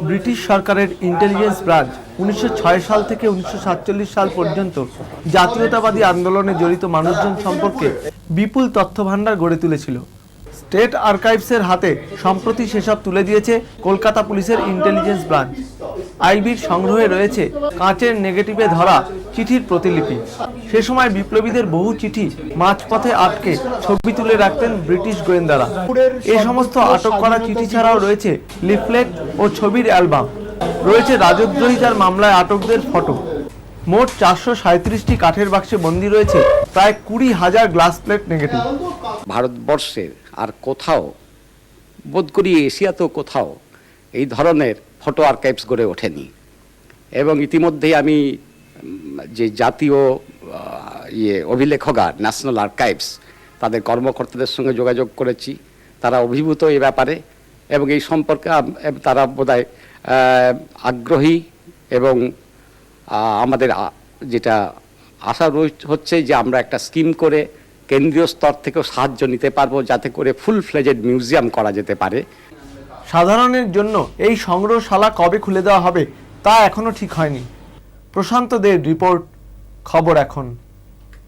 British সরকারের intelligence branch 1906 সাল থেকে 1947 সাল পর্যন্ত জাতীয়তাবাদী আন্দোলনে জড়িত মানুষজন সম্পর্কে বিপুল তথ্য ভান্ডার গড়ে তুলেছিল। স্টেট আর্কাইভসের হাতে সম্প্রতি সেসব তুলে দিয়েছে কলকাতা পুলিশের ইন্টেলিজেন্স ব্রাঞ্চ। আইবির সংগ্রহে রয়েছে কাঁচের নেগেটিভে ধরা চিঠির প্রতিলিপি। সে সময় বিপ্লবীদের বহু চিঠি মাঝপথে আটকে ছবি তুলে রাখতেন ব্রিটিশ গোয়েন্দারা। এই সমস্ত আটক করা চিঠি ছাড়াও রয়েছে লিফলেট ও ছবির অ্যালবাম। রয়েছে রাজদ্রোহিতার মামলায় আটকদের ফটো। মোট 437টি কাঠের বাক্সে বন্দী রয়েছে প্রায় 20,000 গ্লাস প্লেট নেগেটিভ। ভারতবর্ষের আর কোথাও, বোধ করি এশিয়াতেও কোথাও এই ধরনের ফটো আর্কাইভস গড়ে ওঠেনি। এবং ইতিমধ্যেই আমি যে জাতীয় অভিলেখাগার ন্যাশনাল আর্কাইভস তাদের কর্মকর্তাদের সঙ্গে যোগাযোগ করেছি। তারা অভিভূত এই ব্যাপারে এবং এই সম্পর্কে তারা বোধহয় আগ্রহী। এবং আমাদের যেটা আশা হচ্ছে যে আমরা একটা স্কিম করে কেন্দ্রীয় স্তর থেকেও সাহায্য নিতে পারবো, যাতে করে ফুল ফ্লেজেড মিউজিয়াম করা যেতে পারে। সাধারণের জন্য এই সংগ্রহশালা কবে খুলে দেওয়া হবে তা এখনো ঠিক হয়নি। প্রশান্ত দের রিপোর্ট, খবর এখন।